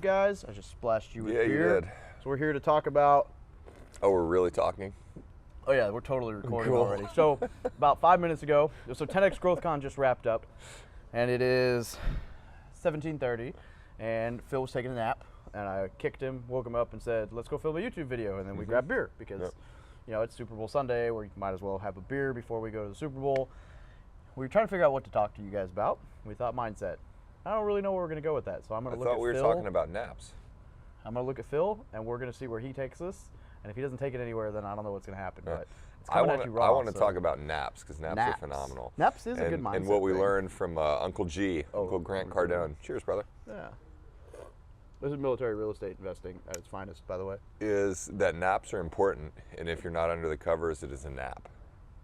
guys. I just splashed you with Yeah, beer. you did. So we're here to talk about. Oh, we're really talking? Oh yeah, we're totally recording Cool. already. So about 5 minutes ago, so 10X GrowthCon just wrapped up, and it is 17:30, and Phil was taking a nap, and I kicked him, woke him up, and said, "Let's go film a YouTube video," and then we grabbed beer because, Yep. you know, it's Super Bowl Sunday, where you might as well have a beer before we go to the Super Bowl. We were trying to figure out what to talk to you guys about. We thought mindset. I don't really know where we're gonna go with that, so I'm I gonna look at thought we were Phil. talking about naps. I'm gonna look at Phil, and we're gonna see where he takes us. And if he doesn't take it anywhere, then I don't know what's gonna happen. Yeah. But it's coming at you raw. I want to so- talk about naps because naps Naps. are phenomenal. Naps is a good And mindset what we thing. learned from Uncle G, Oh, Uncle Grant Uncle G. Cardone. Cheers, brother. Yeah. This is military real estate investing at its finest, by the way. Is that naps are important, and if you're not under the covers, it is a nap.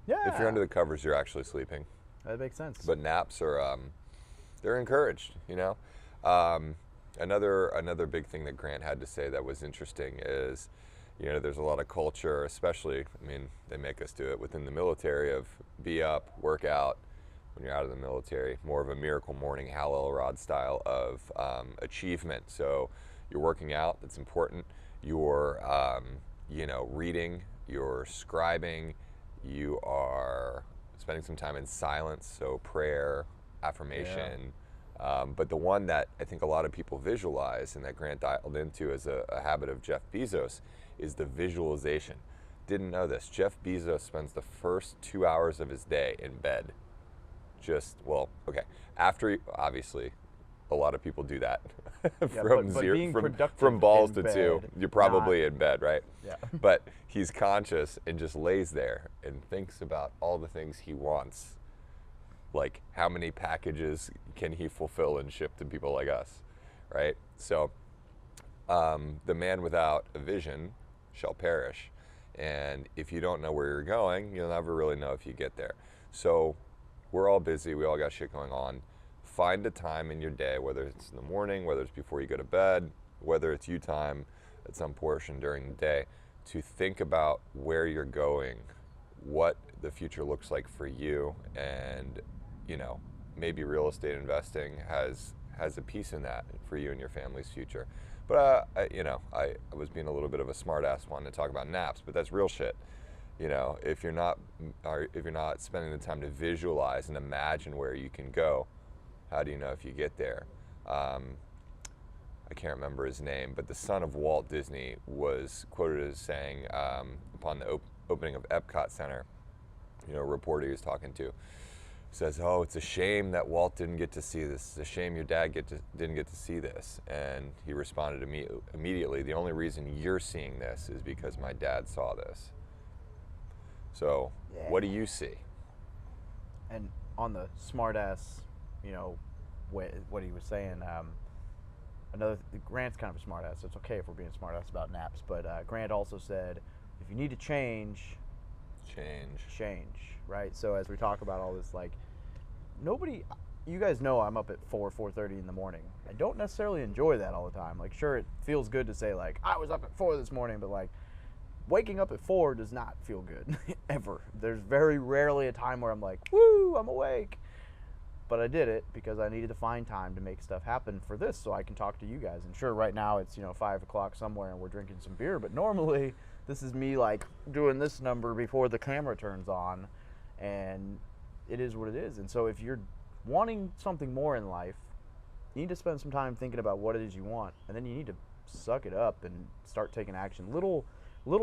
Yeah. If you're under the covers, you're actually sleeping. that makes sense. But naps are they're encouraged, you know. Another big thing that Grant had to say that was interesting is, you know, there's a lot of culture, especially, I mean, they make us do it within the military, of be up, work out when you're out of the military, more of a miracle morning Hal Elrod style of achievement. So you're working out, that's important. You're you know, reading, you're scribing, you are spending some time in silence, so prayer, affirmation. But the one that I think a lot of people visualize and that Grant dialed into as a habit of Jeff Bezos is the visualization. Didn't know this. Jeff Bezos spends the first 2 hours of his day in bed. After, obviously, a lot of people do that. but being productive from balls in to two, bed, you're probably in bed, right? Yeah. But he's conscious and just lays there and thinks about all the things he wants. Like, how many packages can he fulfill and ship to people like us, right? So the man without a vision shall perish. And if you don't know where you're going, you'll never really know if you get there. So we're all busy. We all got shit going on. Find a time in your day, whether it's in the morning, whether it's before you go to bed, whether it's you time at some portion during the day, to think about where you're going, what the future looks like for you, and, you know, maybe real estate investing has a piece in that for you and your family's future. But I was being a little bit of a smartass wanting to talk about naps, but that's real shit. You know, if you're not spending the time to visualize and imagine where you can go, how do you know if you get there? I can't remember his name, but the son of Walt Disney was quoted as saying upon the opening of Epcot Center, you know, a reporter he was talking to says, "Oh, it's a shame that Walt didn't get to see this. It's a shame your dad didn't get to see this." And he responded immediately, "The only reason you're seeing this is because my dad saw this." So, what do you see? And on the smartass, you know, what he was saying, Grant's kind of a smartass, so it's okay if we're being smartass about naps. But Grant also said, if you need to change, right? So as we talk about all this, like, you guys know I'm up at 4:30 in the morning. I don't necessarily enjoy that all the time. Like, sure, it feels good to say, like, I was up at 4 this morning, but, like, waking up at 4 does not feel good, ever. There's very rarely a time where I'm like, woo, I'm awake. But I did it because I needed to find time to make stuff happen for this so I can talk to you guys. And sure, right now it's, 5 o'clock somewhere and we're drinking some beer, but normally this is me, like, doing this number before the camera turns on, and it is what it is. And so if you're wanting something more in life, you need to spend some time thinking about what it is you want, and then you need to suck it up and start taking action. Little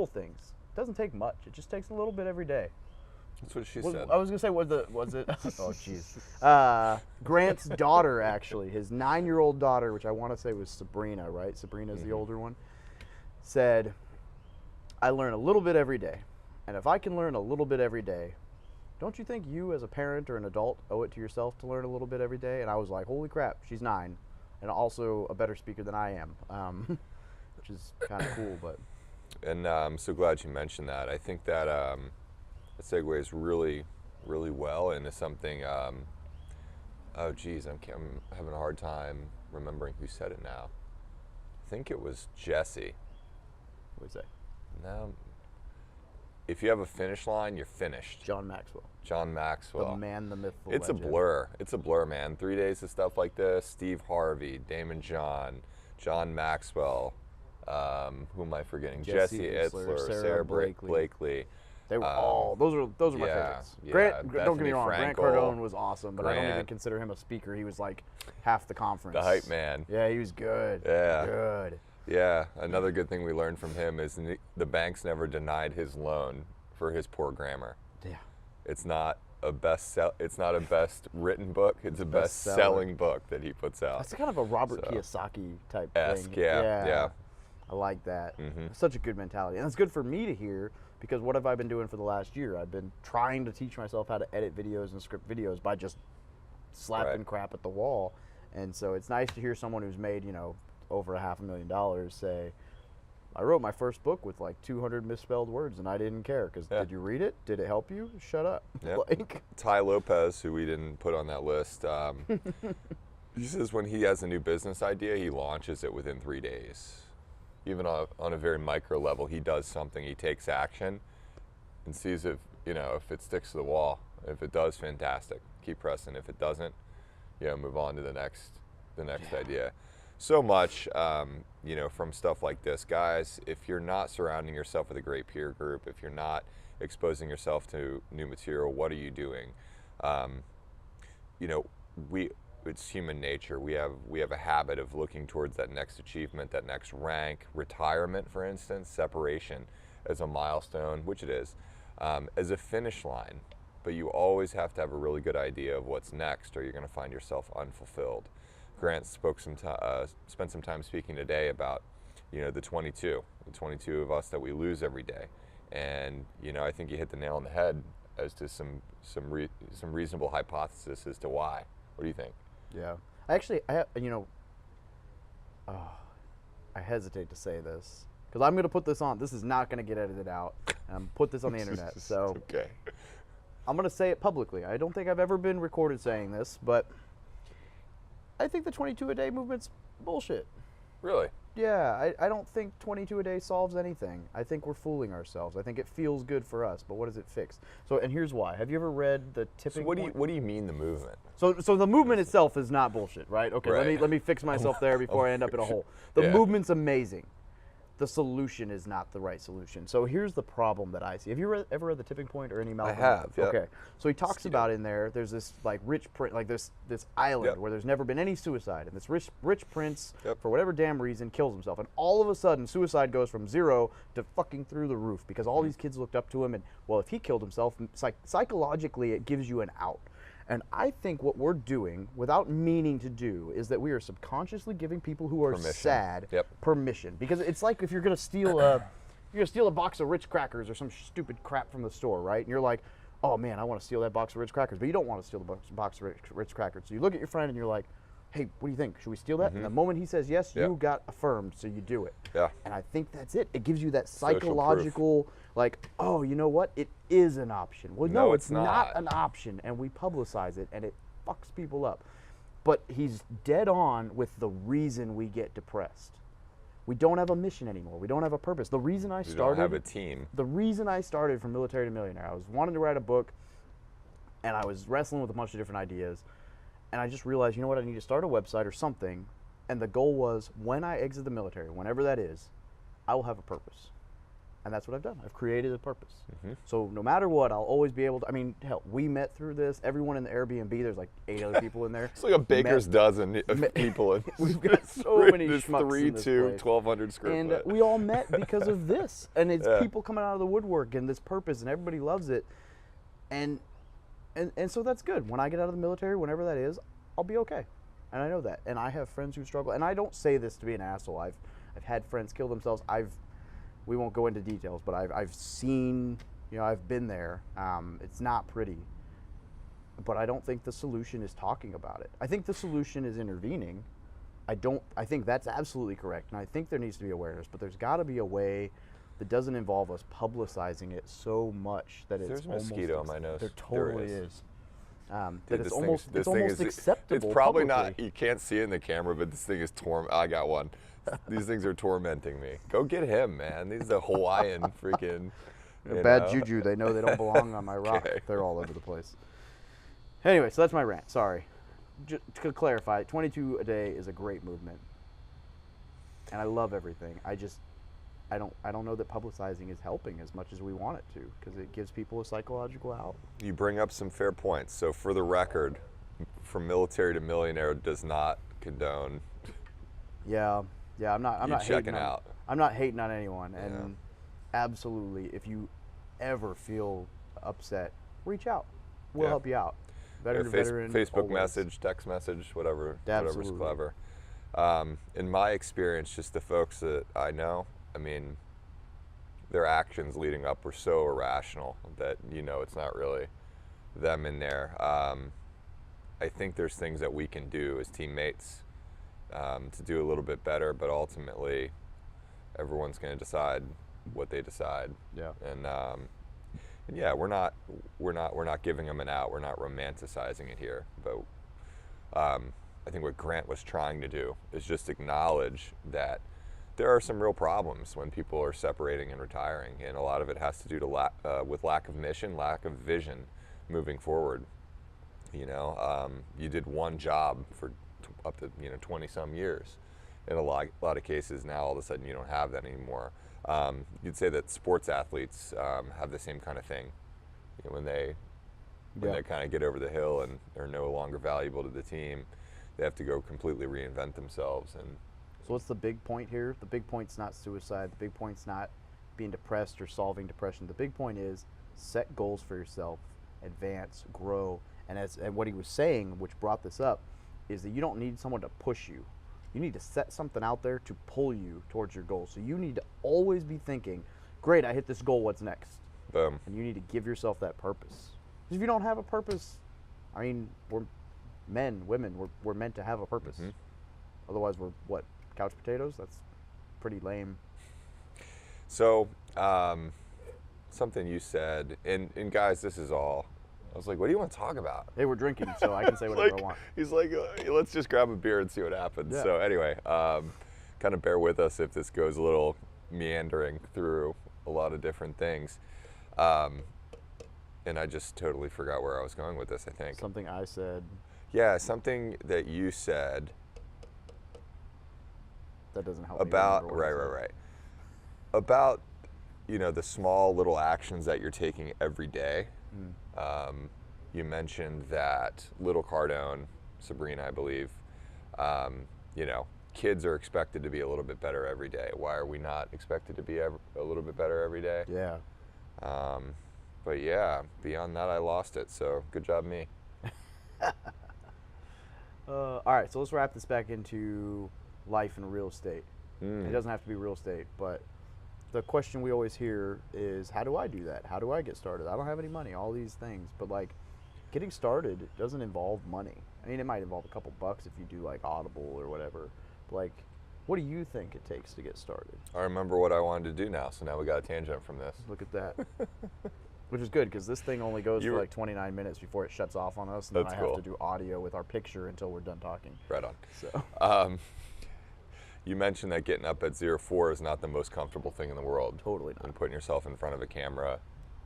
things. It doesn't take much. It just takes a little bit every day. That's what she said. I was gonna say, was it? Oh, jeez. Grant's daughter, actually, his 9-year-old daughter, which I want to say was Sabrina, right? Sabrina's the older one. Said, "I learn a little bit every day, and if I can learn a little bit every day, don't you think you, as a parent or an adult, owe it to yourself to learn a little bit every day?" And I was like, "Holy crap!" She's 9, and also a better speaker than I am, which is kind of cool, but. And I'm so glad you mentioned that. I think that it segues really, really well into something. Oh, geez, I'm having a hard time remembering who said it now. I think it was Jesse. What do you say? No. If you have a finish line, you're finished. John Maxwell. John Maxwell. The man, the myth, the It's legend. a blur. It's a blur, man. 3 days of stuff like this. Steve Harvey, Damon John, John Maxwell, who am I forgetting? Jesse Jesse Itzler, Itzler, Sarah Sarah Blakely. Blakely. They were all those are my yeah, favorites. yeah, Grant, don't get me Bethany wrong, Grant Frankel, Cardone was awesome, but I don't even Grant. consider him a speaker. He was like half the conference. The hype man. Yeah, he was good. Yeah. Good. Yeah, another good thing we learned from him is the banks never denied his loan for his poor grammar. Yeah. It's not a it's not a best written book. It's a best selling book that he puts out. That's kind of a Robert So. Kiyosaki type Esque, thing. yeah. I like that. Mhm. It's such a good mentality. And it's good for me to hear because what have I been doing for the last year? I've been trying to teach myself how to edit videos and script videos by just slapping Right. crap at the wall. And so it's nice to hear someone who's made, over $500,000 say, I wrote my first book with like 200 misspelled words and I didn't care because Yeah. did you read it? Did it help you? Shut up. Yep. Like, Ty Lopez, who we didn't put on that list, he says when he has a new business idea, he launches it within 3 days. Even on a very micro level, he does something. He takes action and sees if it sticks to the wall. If it does, fantastic. Keep pressing. If it doesn't, move on to the next idea. So much, from stuff like this, guys. If you're not surrounding yourself with a great peer group, if you're not exposing yourself to new material, what are you doing? It's human nature. We have a habit of looking towards that next achievement, that next rank, retirement, for instance, separation as a milestone, which it is, as a finish line. But you always have to have a really good idea of what's next, or you're going to find yourself unfulfilled. Grant spent some time speaking today about, the 22 of us that we lose every day, and I think you hit the nail on the head as to some reasonable hypothesis as to why. What do you think? yeah. I hesitate to say this because I'm going to put this on. This is not going to get edited out. Put this on the internet. So Okay. I'm going to say it publicly. I don't think I've ever been recorded saying this, but I think the 22 a day movement's bullshit. Really? Yeah, I don't think 22 a day solves anything. I think we're fooling ourselves. I think it feels good for us, but what does it fix? So, and here's why. Have you ever read the tipping So what point? do you mean the movement? So the movement itself is not bullshit, right? Okay, Right. let me fix myself there before I end up in a hole. The Yeah. movement's amazing. The solution is not the right solution. So here's the problem that I see. Have you ever read The Tipping Point or any Malcolm? have, yep. Okay. So he talks Skeeto. about in there. There's this like this island Yep. where there's never been any suicide, and this rich prince Yep. for whatever damn reason kills himself, and all of a sudden suicide goes from 0 to fucking through the roof because all these kids looked up to him, and well, if he killed himself, psychologically it gives you an out. And I think what we're doing, without meaning to do, is that we are subconsciously giving people who are Permission. sad Yep. permission. Because it's like if you're gonna steal a box of Ritz crackers or some stupid crap from the store, right? And you're like, oh man, I want to steal that box of Ritz crackers, but you don't want to steal the box of Ritz crackers. So you look at your friend and you're like, hey, what do you think? Should we steal that? And the moment he says yes, Yep. you got affirmed, so you do it. Yeah. And I think that's it. It gives you that Social proof. psychological, like, oh, you know what? It is an option. Well, No, no, it's not. an option, and we publicize it, and it fucks people up. But he's dead on with the reason we get depressed. We don't have a mission anymore. We don't have a purpose. The reason I We started, don't have a team. the reason I started from Military to Millionaire, I was wanting to write a book, and I was wrestling with a bunch of different ideas, and I just realized, you know what? I need to start a website or something. And the goal was, when I exit the military, whenever that is, I will have a purpose. And that's what I've done. I've created a purpose. So no matter what, I'll always be able to. I mean, hell, we met through this. Everyone in the Airbnb, there's like 8 other people in there. It's like a baker's Met- dozen of people in We've got so many this schmucks in this place. 1,200 square And foot. we all met because of this. And it's Yeah. people coming out of the woodwork and this purpose, and everybody loves it. And so that's good. When I get out of the military, whenever that is, I'll be okay. And I know that. And I have friends who struggle. And I don't say this to be an asshole. I've had friends kill themselves. We won't go into details, but I've seen, I've been there. It's not pretty. But I don't think the solution is talking about it. I think the solution is intervening. I think that's absolutely correct. And I think there needs to be awareness, but there's got to be a way that doesn't involve us publicizing it so much that it's There's a almost mosquito on my nose. There There totally is. is. Dude, That this it's thing- almost this thing is- acceptable. It's probably not. publicly. You can't see it in the camera, but this thing is I got one. These things are tormenting me. Go get him, man. These are Hawaiian freaking. you Bad know? juju. They know they don't belong on my rock. Okay. They're all over the place. Anyway, so that's my rant. Sorry. Just to clarify, 22 a day is a great movement. and I love everything. I don't know that publicizing is helping as much as we want it to, because it gives people a psychological out. You bring up some fair points. So for the record, From Military to Millionaire does not condone Yeah, I'm not. I'm you not checking hating on, out. I'm not hating on anyone, and Yeah. absolutely, if you ever feel upset, reach out. We'll Yeah. help you out. Veteran to veteran. Facebook always. message, text message, whatever's Absolutely. clever. In my experience, just the folks that I know, I mean, their actions leading up were so irrational that it's not really them in there. I think there's things that we can do as teammates to do a little bit better, but ultimately, everyone's going to decide what they decide. Yeah. And yeah, we're not giving them an out. We're not romanticizing it here. But I think what Grant was trying to do is just acknowledge that there are some real problems when people are separating and retiring, and a lot of it has to do with lack of mission, lack of vision moving forward. You did one job for up to 20 some years. In a lot of cases now, all of a sudden you don't have that anymore. You'd say that sports athletes have the same kind of thing. When they kind of get over the hill and are no longer valuable to the team, they have to go completely reinvent themselves. And So what's the big point here? The big point's not suicide. The big point's not being depressed or solving depression. The big point is set goals for yourself, advance, grow. And what he was saying, which brought this up, is that you don't need someone to push you. You need to set something out there to pull you towards your goal. So you need to always be thinking, great, I hit this goal, what's next? boom. And you need to give yourself that purpose. Because if you don't have a purpose, I mean, we're men, women, we're meant to have a purpose. Mhm. Otherwise, we're what? Couch potatoes? That's pretty lame. So, something you said, and guys, this is all. I was like, what do you want to talk about? They were drinking, so I can say whatever I want. He's like, let's just grab a beer and see what happens. Yeah. So anyway, kind of bear with us if this goes a little meandering through a lot of different things. And I just totally forgot where I was going with this, I think. Something I said Yeah, something that you said that doesn't help about, me remember what I said. right. About, the small little actions that you're taking every day. You mentioned that Little Cardone, Sabrina, I believe, kids are expected to be a little bit better every day. Why are we not expected to be a little bit better every day? Yeah. But yeah, beyond that, I lost it. So good job, me. All right, so let's wrap this back into life and real estate. It doesn't have to be real estate, but the question we always hear is, how do I do that? How do I get started? I don't have any money, all these things. But like, getting started doesn't involve money. I mean, it might involve a couple bucks if you do like Audible or whatever. But like, what do you think it takes to get started? I remember what I wanted to do now, so now we got a tangent from this. Look at that. Which is good, because this thing only goes for like 29 minutes before it shuts off on us, and then That's I have cool. to do audio with our picture until we're done talking. Right on. So You mentioned that getting up at 04 is not the most comfortable thing in the world. Totally not. And putting yourself in front of a camera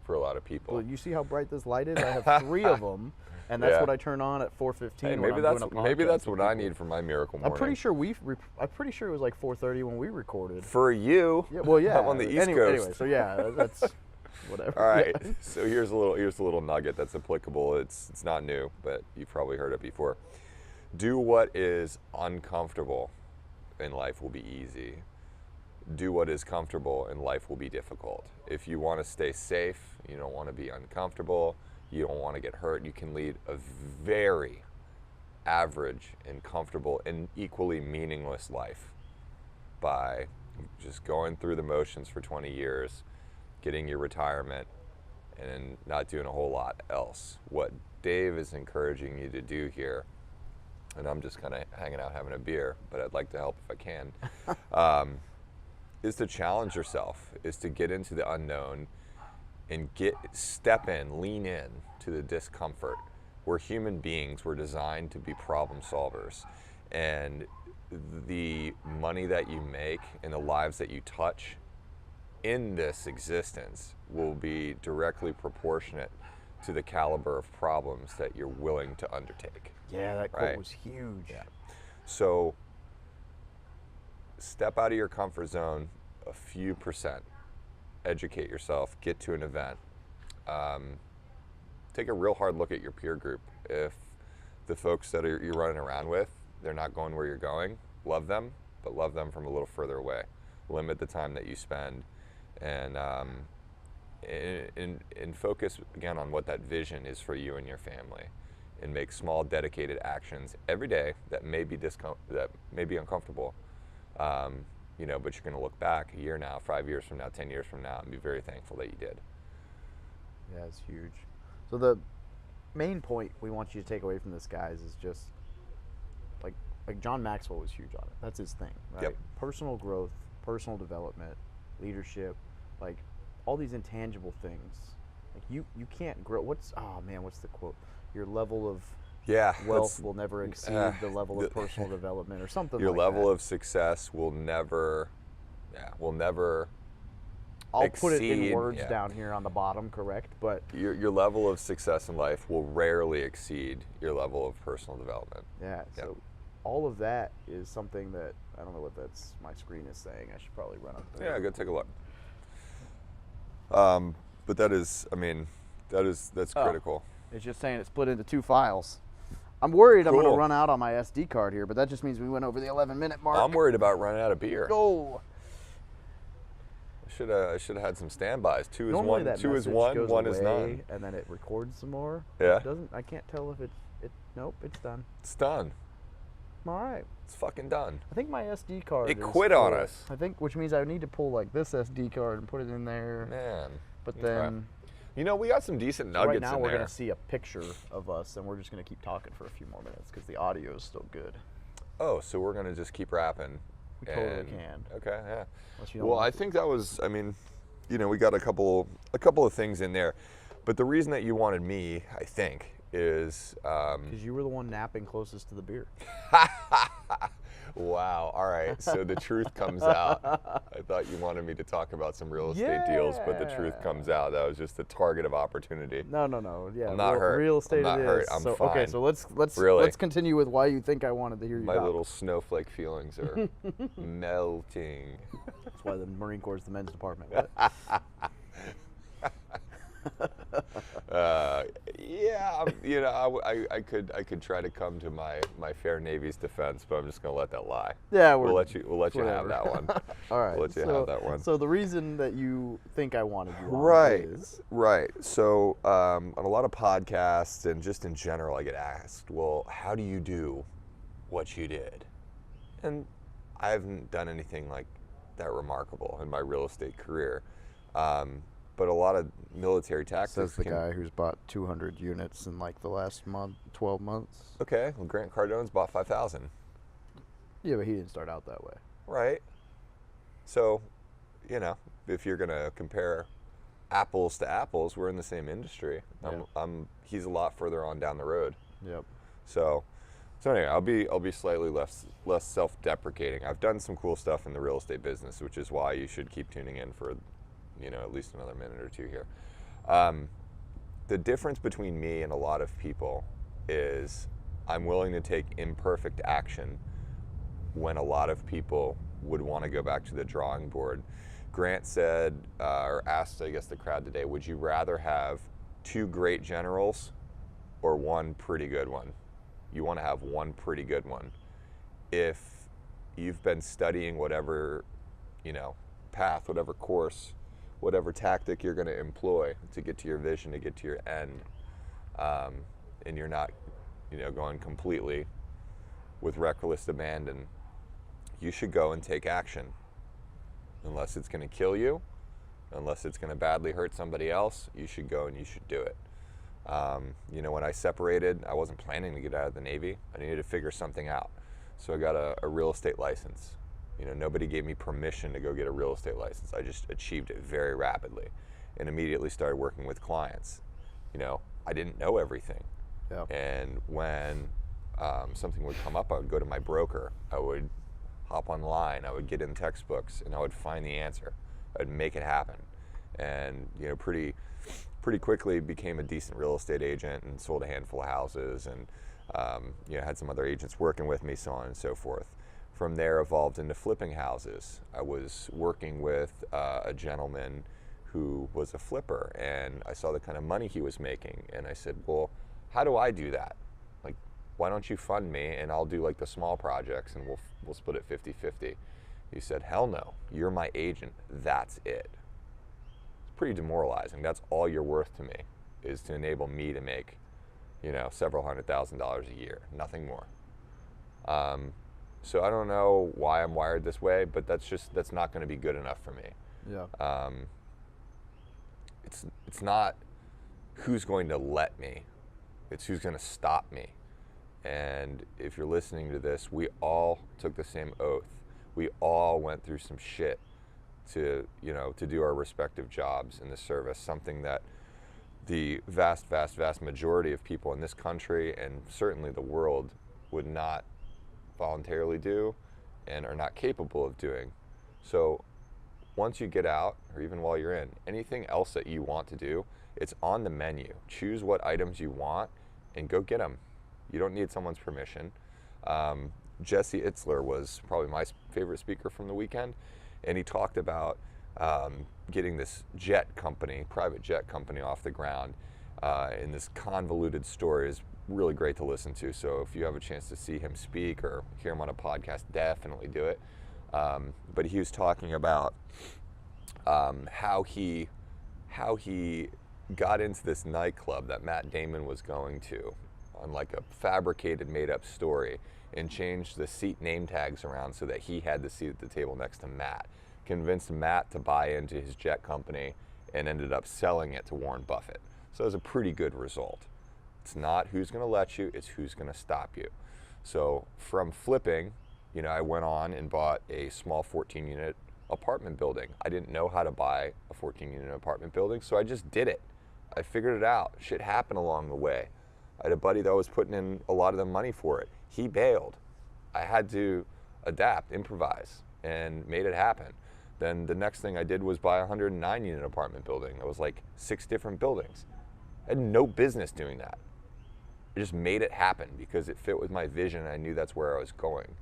for a lot of people. well, you see how bright this light is? I have 3 of them, and that's Yeah. what I turn on at 4:15. Hey, when maybe I'm that's doing a maybe podcast that's with what I people. need for my miracle I'm morning. pretty sure I'm pretty sure it was like 4:30 when we recorded. For you. Yeah, well, yeah. I'm on the East Coast. Anyway, so yeah, that's whatever. All right. Yeah. So here's a little nugget that's applicable. It's not new, but you've probably heard it before. Do what is uncomfortable, and life will be easy. Do what is comfortable, and life will be difficult. If you want to stay safe, you don't want to be uncomfortable, you don't want to get hurt, you can lead a very average and comfortable and equally meaningless life by just going through the motions for 20 years, getting your retirement, and not doing a whole lot else. What Dave is encouraging you to do here, and I'm just kind of hanging out having a beer, but I'd like to help if I can, is to challenge yourself, is to get into the unknown and step in, lean in to the discomfort. We're human beings, we're designed to be problem solvers. And the money that you make and the lives that you touch in this existence will be directly proportionate to the caliber of problems that you're willing to undertake. Yeah, that quote Right. was huge. So step out of your comfort zone a few percent. Educate yourself. Get to an event. Take a real hard look at your peer group. If the folks that you're running around with, they're not going where you're going, love them, but love them from a little further away. Limit the time that you spend, and focus again on what that vision is for you and your family, and make small dedicated actions every day that may be uncomfortable, you know, but you're going to look back a year now, 5 years from now, 10 years from now, and be very thankful that you did. Yeah, it's huge. So the main point we want you to take away from this, guys, is just like John Maxwell was huge on it. That's his thing, right? Yep. Personal growth, personal development, leadership, like all these intangible things. Like you can't grow. What's the quote? Your level of wealth will never exceed the level of personal development, or something. Your like level that. of success will never. I'll exceed, put it in words down here on the bottom, correct? But your level of success in life will rarely exceed your level of personal development. Yeah. So all of that is something that I don't know what my screen is saying. I should probably run up there. Yeah, go take a look. But that's critical. It's just saying it's split into 2 files. I'm worried I'm going Cool. to run out on my SD card here, but that just means we went over the 11-minute mark. I'm worried about running out of beer. Go. I should have had some standbys. Two is Normally one. that 2 is message one. goes 1 is away, none. and then it records some more. Yeah. It doesn't. I can't tell if it. Nope, it's done. It's done. All right. It's fucking done. I think my SD card. It is quit on full. us. I think, which means I need to pull like this SD card and put it in there. Man. But Okay. then. You know, we got some decent nuggets Right now in we're there. going to see a picture of us, and we're just going to keep talking for a few more minutes because the audio is still good. Oh, so we're gonna just keep rapping. We totally can. Okay, yeah. Unless you don't Well, want I think that was. I mean, you know, we got a couple of things in there, but the reason that you wanted me, I think, is. because you were the one napping closest to the beer. Wow. All right. So the truth comes out. I thought you wanted me to talk about some real estate deals, but the truth comes out. That was just a target of opportunity. No. Yeah, I'm not hurt. real estate I'm not it hurt. is. I'm so, fine. Okay, so let's Really? let's continue with why you think I wanted to hear you My talk. little snowflake feelings are melting. That's why the Marine Corps is the men's department. You know, I could try to come to my fair Navy's defense, but I'm just gonna let that lie. Yeah, we'll let you have whatever. that one. All right. We'll let you have that one. So the reason that you think I wanted you on Right, is right. So on a lot of podcasts and just in general, I get asked, well, how do you do what you did? And I haven't done anything like that remarkable in my real estate career. But a lot of military tactics. says the guy who's bought 200 units in like the last 12 months. Okay, well, Grant Cardone's bought 5,000. Yeah, but he didn't start out that way. Right. So, you know, if you're going to compare apples to apples, we're in the same industry. Yeah. He's a lot further on down the road. Yep. So anyway, I'll be slightly less self-deprecating. I've done some cool stuff in the real estate business, which is why you should keep tuning in for, you know, at least another minute or two here. The difference between me and a lot of people is I'm willing to take imperfect action when a lot of people would want to go back to the drawing board. Grant said, or asked, I guess, the crowd today, would you rather have 2 great generals or 1 pretty good one? You want to have 1 pretty good one. If you've been studying whatever, you know, path, whatever course, whatever tactic you're going to employ to get to your vision, to get to your end, and you're not, you know, going completely with reckless abandon, you should go and take action. Unless it's going to kill you, unless it's going to badly hurt somebody else, you should go and you should do it. You know, when I separated, I wasn't planning to get out of the Navy. I needed to figure something out. So I got a real estate license. You know, nobody gave me permission to go get a real estate license. I just achieved it very rapidly and immediately started working with clients. You know, I didn't know everything. Yeah. And when something would come up, I would go to my broker. I would hop online. I would get in textbooks and I would find the answer. I'd make it happen. And, you know, pretty quickly became a decent real estate agent and sold a handful of houses and, you know, had some other agents working with me, so on and so forth. from there evolved into flipping houses. I was working with a gentleman who was a flipper, and I saw the kind of money he was making, and I said, well, how do I do that? Like, why don't you fund me, and I'll do like the small projects, and we'll split it 50-50. He said, hell no, you're my agent, that's it. It's pretty demoralizing. That's all you're worth to me, is to enable me to make, you know, several $100,000 a year, nothing more. So I don't know why I'm wired this way, but that's not going to be good enough for me. Yeah. It's not who's going to let me, it's who's going to stop me. And if you're listening to this, we all took the same oath. We all went through some shit to do our respective jobs in the service, something that the vast majority of people in this country and certainly the world would not voluntarily do and are not capable of doing. So once you get out, or even while you're in, anything else that you want to do, it's on the menu. Choose what items you want and go get them. You don't need someone's permission. Jesse Itzler was probably my favorite speaker from the weekend, and he talked about getting this jet company, private jet company off the ground in this convoluted story. Is really great to listen to. So if you have a chance to see him speak or hear him on a podcast, definitely do it. But he was talking about how he got into this nightclub that Matt Damon was going to on like a fabricated, made-up story, and changed the seat name tags around so that he had the seat at the table next to Matt. Convinced Matt to buy into his jet company and ended up selling it to Warren Buffett. So it was a pretty good result. It's not who's going to let you, it's who's going to stop you. So from flipping, I went on and bought a small 14-unit apartment building. I didn't know how to buy a 14-unit apartment building, so I just did it. I figured it out. Shit happened along the way. I had a buddy that was putting in a lot of the money for it. He bailed. I had to adapt, improvise, and made it happen. Then the next thing I did was buy a 109-unit apartment building. It was like 6 different buildings. I had no business doing that. I just made it happen because it fit with my vision and I knew that's where I was going.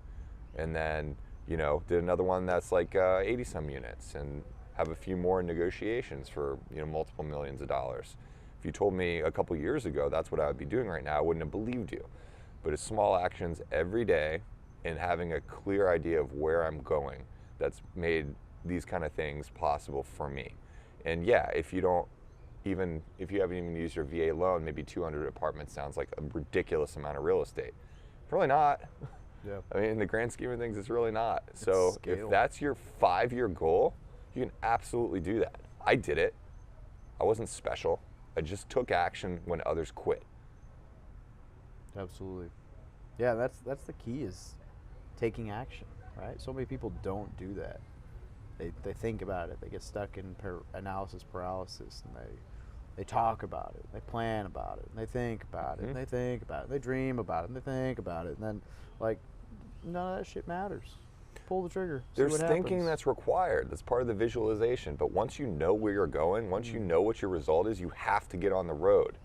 And then, did another one that's like 80 some units and have a few more in negotiations for, multiple millions of dollars. If you told me a couple years ago that's what I would be doing right now, I wouldn't have believed you. But it's small actions every day and having a clear idea of where I'm going that's made these kind of things possible for me. And yeah, if you haven't even used your VA loan, maybe 200 apartments sounds like a ridiculous amount of real estate. Really not. Yeah. I mean, in the grand scheme of things, it's really not. So scale. if that's your 5-year goal, you can absolutely do that. I did it. I wasn't special. I just took action when others quit. Absolutely. Yeah, that's the key, is taking action, right? So many people don't do that. They think about it. They get stuck in analysis paralysis, and they talk about it. They plan about it. And they think about it. And they think about it. They dream about it. And they think about it. And then, like, none of that shit matters. Pull the trigger. There's thinking that's required. That's part of the visualization. But once you know where you're going, once you know what your result is, you have to get on the road.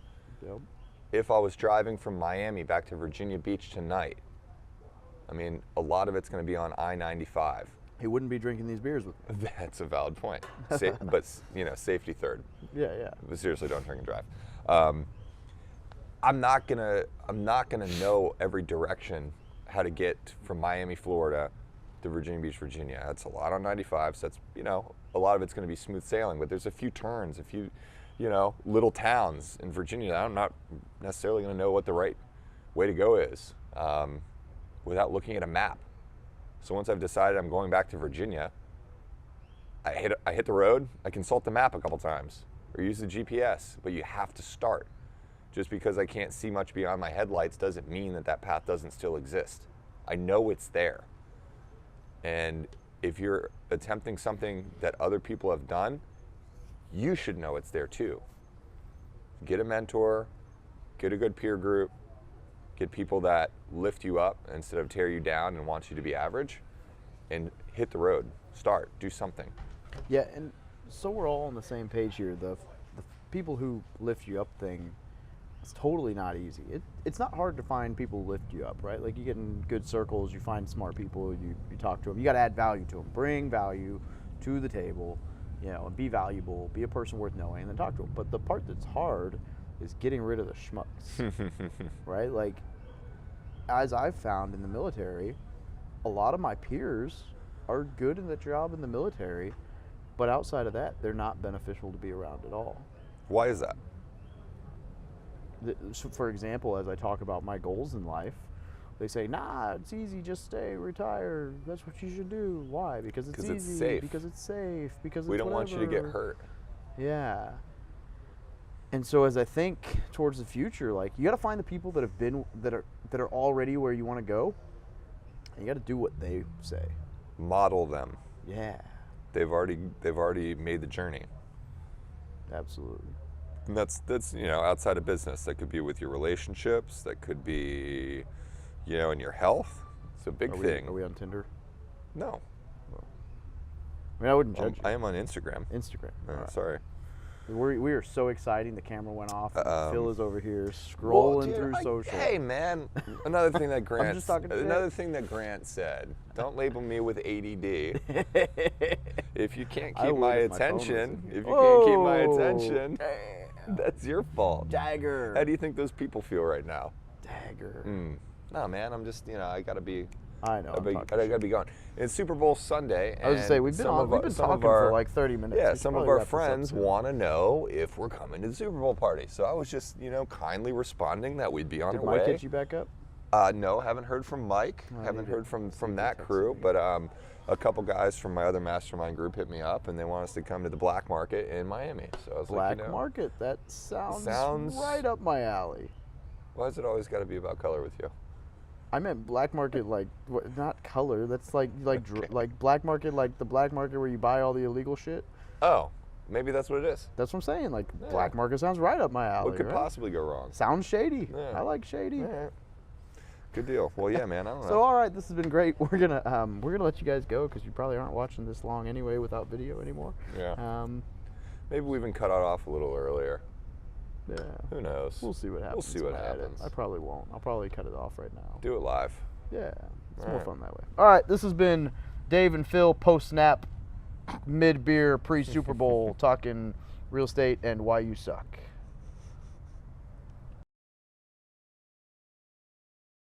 Yep. If I was driving from Miami back to Virginia Beach tonight, I mean, a lot of it's going to be on I-95. He wouldn't be drinking these beers with me. That's a valid point. But safety third. Yeah. But seriously, don't drink and drive. I'm not gonna know every direction how to get from Miami, Florida to Virginia Beach, Virginia. That's a lot on 95. So that's, a lot of it's going to be smooth sailing. But there's a few turns, a few, little towns in Virginia. I'm not necessarily going to know what the right way to go is without looking at a map. So once I've decided I'm going back to Virginia, I hit the road. I consult the map a couple times or use the GPS. But you have to start. Just because I can't see much beyond my headlights doesn't mean that path doesn't still exist. I know it's there. And if you're attempting something that other people have done, you should know it's there too. Get a mentor, get a good peer group, get people that lift you up instead of tear you down and want you to be average, and hit the road. Start, do something. Yeah, and so we're all on the same page here. The people who lift you up thing, It's totally not easy. It's not hard to find people who lift you up, right? Like you get in good circles, you find smart people, you talk to them. You got to add value to them, bring value to the table, and be valuable, be a person worth knowing, and then talk to them. But the part that's hard is getting rid of the schmucks, right? Like, as I've found in the military, a lot of my peers are good in the job in the military, but outside of that, they're not beneficial to be around at all. Why is that? So for example, as I talk about my goals in life, they say, nah, it's easy, just stay, retire. That's what you should do. Why? Because it's easy. It's safe. Because it's safe. Because we it's don't want you to get hurt. Yeah. And so as I think towards the future, like you got to find the people that have been that are already where you want to go. And you got to do what they say. Model them. Yeah. They've already made the journey. Absolutely. And that's outside of business. That could be with your relationships. That could be, in your health. It's a big thing. Are we on Tinder? No. I mean, I wouldn't judge you. I am on Instagram. Instagram. Oh, Right. Sorry. We are so exciting. The camera went off. Phil is over here Well, scrolling dude, through social. Hey, man. Another thing that Grant. just talking shit. Another thing that Grant said. Don't label me with ADD. If you can't keep my attention, that's your fault. Dagger. How do you think those people feel right now? Dagger. No, man. I'm just, I gotta be. I know. I gotta be gone. It's Super Bowl Sunday. I was gonna say we've been talking for like 30 minutes. Yeah, some of our friends want to know if we're coming to the Super Bowl party. So I was just, kindly responding that we'd be on our way. Did Mike hit you back up? No, haven't heard from Mike. Haven't heard from that crew. me. But a couple guys from my other mastermind group hit me up, and they want us to come to the Black Market in Miami. So I was like, Black Market. That sounds Sounds- right up my alley. why has it always got to be about color with you? I meant black market, like not color. That's like black market, like the black market where you buy all the illegal shit. Oh, maybe that's what it is. That's what I'm saying. Like Yeah. black market sounds right up my alley. What could right? possibly go wrong? Sounds shady. Yeah. I like shady. All right. Good deal. Well, yeah, man. I don't know. So all right, this has been great. We're gonna let you guys go because you probably aren't watching this long anyway without video anymore. Yeah. Maybe we even cut it off a little earlier. Yeah. Who knows? We'll see what happens. We'll see what when I edit. happens. I probably won't. I'll probably cut it off right now. Do it live. Yeah. It's All more right. fun that way. All right, this has been Dave and Phil post snap, mid beer, pre Super Bowl, talking real estate and why you suck.